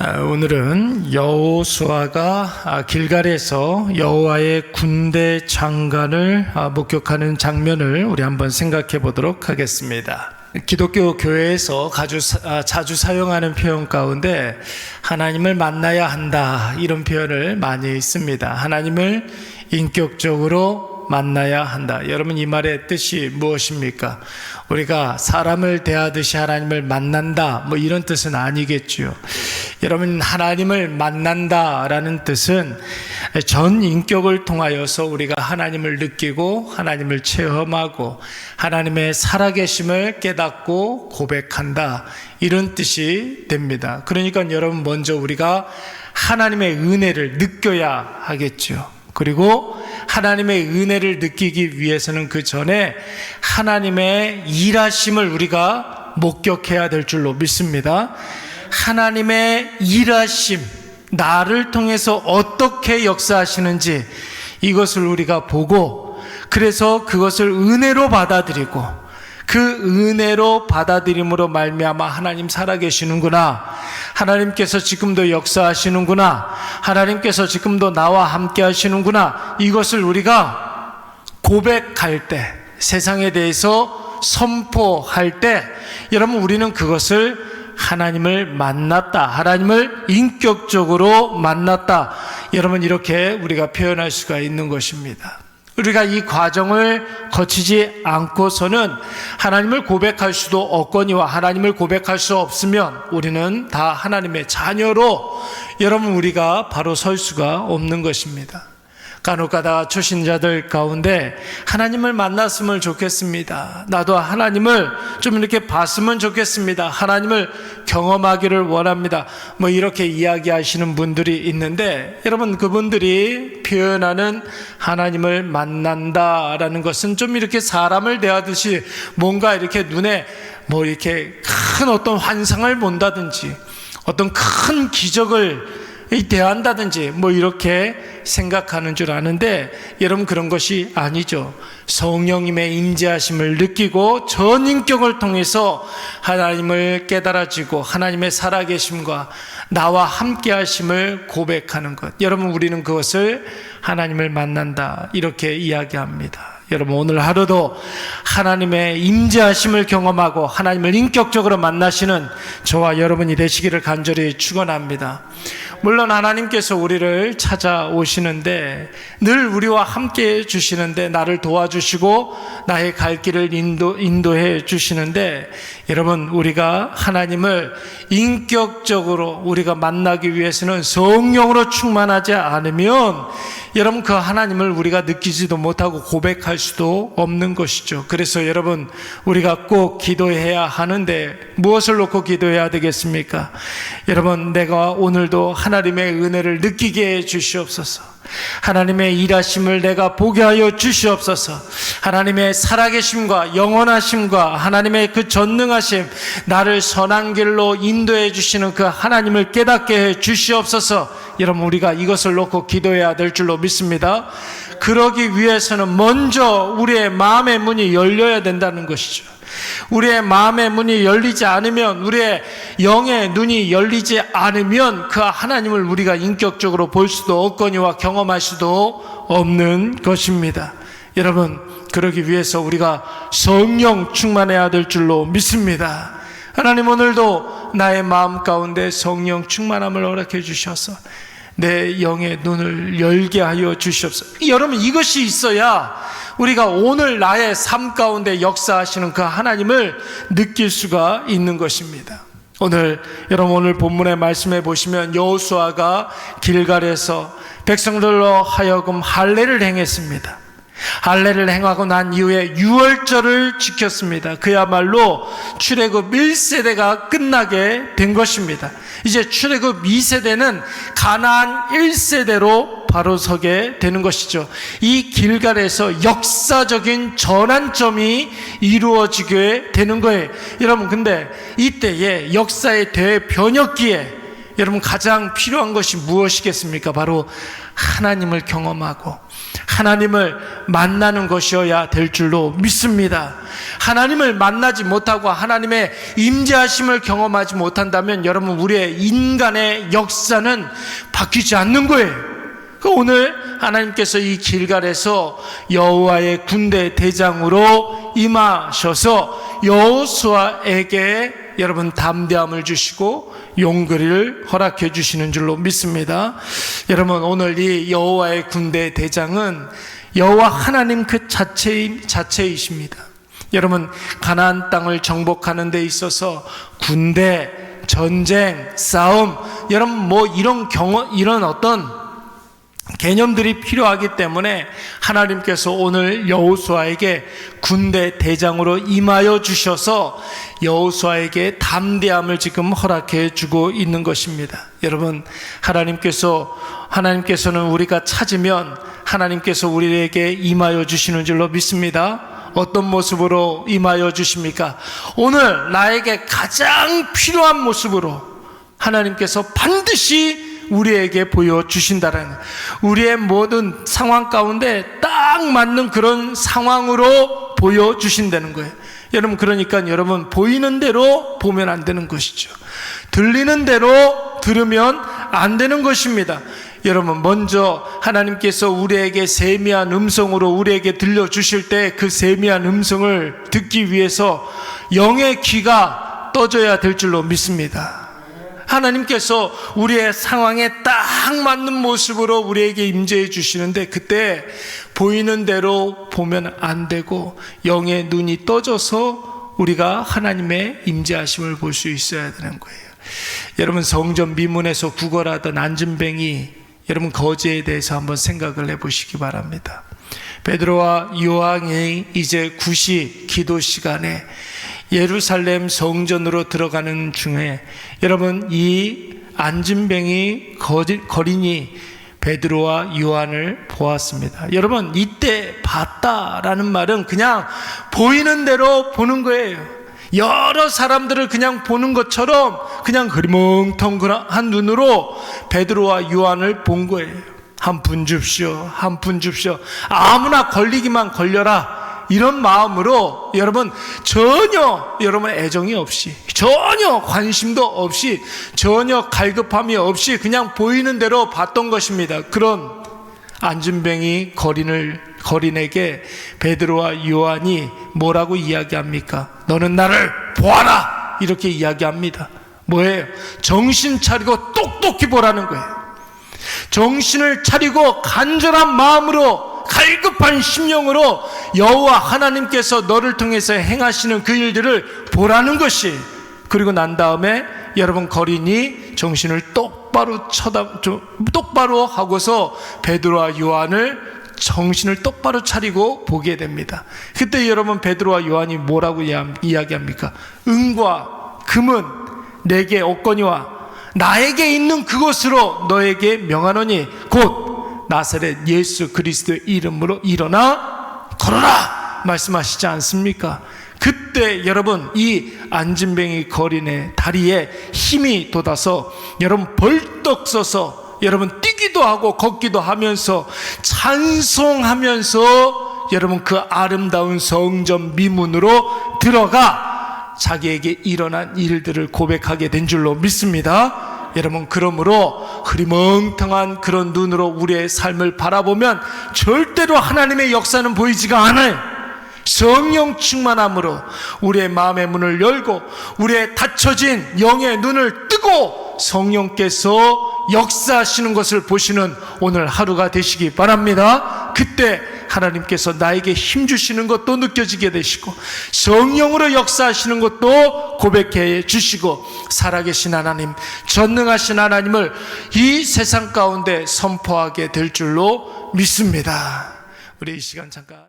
오늘은 여호수아가 길갈에서 여호와의 군대 장관을 목격하는 장면을 우리 한번 생각해 보도록 하겠습니다. 기독교 교회에서 자주 사용하는 표현 가운데 하나님을 만나야 한다, 이런 표현을 많이 씁니다. 하나님을 인격적으로 만나야 한다. 여러분, 이 말의 뜻이 무엇입니까? 우리가 사람을 대하듯이 하나님을 만난다, 이런 뜻은 아니겠죠. 여러분, 하나님을 만난다라는 뜻은 전 인격을 통하여서 우리가 하나님을 느끼고 하나님을 체험하고 하나님의 살아계심을 깨닫고 고백한다, 이런 뜻이 됩니다. 그러니까 여러분, 먼저 우리가 하나님의 은혜를 느껴야 하겠죠. 그리고 하나님의 은혜를 느끼기 위해서는 그 전에 하나님의 일하심을 우리가 목격해야 될 줄로 믿습니다. 하나님의 일하심, 나를 통해서 어떻게 역사하시는지 이것을 우리가 보고, 그래서 그것을 은혜로 받아들이고, 그 은혜로 받아들임으로 말미암아 하나님 살아계시는구나, 하나님께서 지금도 역사하시는구나, 하나님께서 지금도 나와 함께 하시는구나, 이것을 우리가 고백할 때, 세상에 대해서 선포할 때, 여러분, 우리는 그것을 하나님을 만났다, 하나님을 인격적으로 만났다, 여러분, 이렇게 우리가 표현할 수가 있는 것입니다. 우리가 이 과정을 거치지 않고서는 하나님을 고백할 수도 없거니와, 하나님을 고백할 수 없으면 우리는 다 하나님의 자녀로 여러분 우리가 바로 설 수가 없는 것입니다. 간혹가다 초신자들 가운데 하나님을 만났으면 좋겠습니다, 나도 하나님을 좀 이렇게 봤으면 좋겠습니다, 하나님을 경험하기를 원합니다, 이렇게 이야기하시는 분들이 있는데, 여러분, 그분들이 표현하는 하나님을 만난다라는 것은 좀 이렇게 사람을 대하듯이 뭔가 이렇게 눈에 이렇게 큰 어떤 환상을 본다든지 어떤 큰 기적을 대한다든지 이렇게 생각하는 줄 아는데, 여러분, 그런 것이 아니죠. 성령님의 임재하심을 느끼고 전인격을 통해서 하나님을 깨달아지고 하나님의 살아계심과 나와 함께 하심을 고백하는 것, 여러분, 우리는 그것을 하나님을 만난다, 이렇게 이야기합니다. 여러분, 오늘 하루도 하나님의 임재하심을 경험하고 하나님을 인격적으로 만나시는 저와 여러분이 되시기를 간절히 축원합니다. 물론 하나님께서 우리를 찾아오시는데, 늘 우리와 함께 해주시는데, 나를 도와주시고 나의 갈 길을 인도해 주시는데, 여러분, 우리가 하나님을 인격적으로 우리가 만나기 위해서는 성령으로 충만하지 않으면 여러분, 그 하나님을 우리가 느끼지도 못하고 고백할 수도 없는 것이죠. 그래서 여러분, 우리가 꼭 기도해야 하는데, 무엇을 놓고 기도해야 되겠습니까? 여러분, 내가 오늘도 하나님의 은혜를 느끼게 해 주시옵소서. 하나님의 일하심을 내가 보게 하여 주시옵소서. 하나님의 살아계심과 영원하심과 하나님의 그 전능하심, 나를 선한 길로 인도해 주시는 그 하나님을 깨닫게 해 주시옵소서. 여러분, 우리가 이것을 놓고 기도해야 될 줄로 믿습니다. 그러기 위해서는 먼저 우리의 마음의 문이 열려야 된다는 것이죠. 우리의 마음의 문이 열리지 않으면, 우리의 영의 눈이 열리지 않으면 그 하나님을 우리가 인격적으로 볼 수도 없거니와 경험할 수도 없는 것입니다. 여러분, 그러기 위해서 우리가 성령 충만해야 될 줄로 믿습니다. 하나님, 오늘도 나의 마음 가운데 성령 충만함을 허락해 주셔서 내 영의 눈을 열게 하여 주시옵소서. 여러분, 이것이 있어야 우리가 오늘 나의 삶 가운데 역사하시는 그 하나님을 느낄 수가 있는 것입니다. 여러분, 오늘 본문의 말씀해 보시면 여호수아가 길갈에서 백성들로 하여금 할례를 행했습니다. 할례를 행하고 난 이후에 유월절을 지켰습니다. 그야말로 출애굽 1세대가 끝나게 된 것입니다. 이제 출애굽 2세대는 가나안 1세대로 바로 서게 되는 것이죠. 이 길갈에서 역사적인 전환점이 이루어지게 되는 거예요. 여러분, 근데 이때에 역사의 대변혁기에 여러분 가장 필요한 것이 무엇이겠습니까? 바로 하나님을 경험하고 하나님을 만나는 것이어야 될 줄로 믿습니다. 하나님을 만나지 못하고 하나님의 임재하심을 경험하지 못한다면 여러분, 우리의 인간의 역사는 바뀌지 않는 거예요. 오늘 하나님께서 이 길갈에서 여호와의 군대 대장으로 임하셔서 여호수아에게 여러분 담대함을 주시고 용기를 허락해 주시는 줄로 믿습니다. 여러분, 오늘 이 여호와의 군대 대장은 여호와 하나님 그 자체이십니다. 여러분, 가나안 땅을 정복하는 데 있어서 군대, 전쟁, 싸움, 여러분 이런 어떤 개념들이 필요하기 때문에 하나님께서 오늘 여호수아에게 군대 대장으로 임하여 주셔서 여호수아에게 담대함을 지금 허락해 주고 있는 것입니다. 여러분, 하나님께서는 우리가 찾으면 하나님께서 우리에게 임하여 주시는 줄로 믿습니다. 어떤 모습으로 임하여 주십니까? 오늘 나에게 가장 필요한 모습으로 하나님께서 반드시 우리에게 보여주신다는, 우리의 모든 상황 가운데 딱 맞는 그런 상황으로 보여주신다는 거예요. 여러분, 그러니까 여러분, 보이는 대로 보면 안 되는 것이죠. 들리는 대로 들으면 안 되는 것입니다. 여러분, 먼저 하나님께서 우리에게 세미한 음성으로 우리에게 들려주실 때 그 세미한 음성을 듣기 위해서 영의 귀가 떠져야 될 줄로 믿습니다. 하나님께서 우리의 상황에 딱 맞는 모습으로 우리에게 임재해 주시는데, 그때 보이는 대로 보면 안 되고 영의 눈이 떠져서 우리가 하나님의 임재하심을 볼 수 있어야 되는 거예요. 여러분, 성전 미문에서 구걸하던 안진뱅이, 여러분 거지에 대해서 한번 생각을 해보시기 바랍니다. 베드로와 요한이 이제 구시 기도 시간에 예루살렘 성전으로 들어가는 중에 여러분, 이 안진뱅이 거린이 베드로와 요한을 보았습니다. 여러분, 이때 봤다라는 말은 그냥 보이는 대로 보는 거예요. 여러 사람들을 그냥 보는 것처럼 그냥 흐리멍텅한 눈으로 베드로와 요한을 본 거예요. 한 푼 줍시오, 한 푼 줍시오, 아무나 걸리기만 걸려라, 이런 마음으로 여러분 전혀 여러분 애정이 없이, 전혀 관심도 없이, 전혀 갈급함이 없이 그냥 보이는 대로 봤던 것입니다. 그런 안진뱅이 거린에게 베드로와 요한이 뭐라고 이야기합니까? 너는 나를 보아라, 이렇게 이야기합니다. 뭐예요? 정신 차리고 똑똑히 보라는 거예요. 정신을 차리고 간절한 마음으로, 갈급한 심령으로 여호와 하나님께서 너를 통해서 행하시는 그 일들을 보라는 것이. 그리고 난 다음에 여러분, 거린이 정신을 똑바로 하고서 베드로와 요한을 정신을 똑바로 차리고 보게 됩니다. 그때 여러분, 베드로와 요한이 뭐라고 이야기합니까? 은과 금은 내게 없거니와 나에게 있는 그것으로 너에게 명하노니 곧 나사렛 예수 그리스도의 이름으로 일어나 걸어라, 말씀하시지 않습니까? 그때 여러분, 이 안진뱅이 거린의 다리에 힘이 돋아서 여러분 벌떡 서서 여러분 뛰기도 하고 걷기도 하면서 찬송하면서 여러분 그 아름다운 성전 미문으로 들어가 자기에게 일어난 일들을 고백하게 된 줄로 믿습니다. 여러분, 그러므로 흐리멍텅한 그런 눈으로 우리의 삶을 바라보면 절대로 하나님의 역사는 보이지가 않아요. 성령 충만함으로 우리의 마음의 문을 열고 우리의 닫혀진 영의 눈을 뜨고 성령께서 역사하시는 것을 보시는 오늘 하루가 되시기 바랍니다. 그때 하나님께서 나에게 힘 주시는 것도 느껴지게 되시고 성령으로 역사하시는 것도 고백해 주시고 살아계신 하나님, 전능하신 하나님을 이 세상 가운데 선포하게 될 줄로 믿습니다. 우리 이 시간 잠깐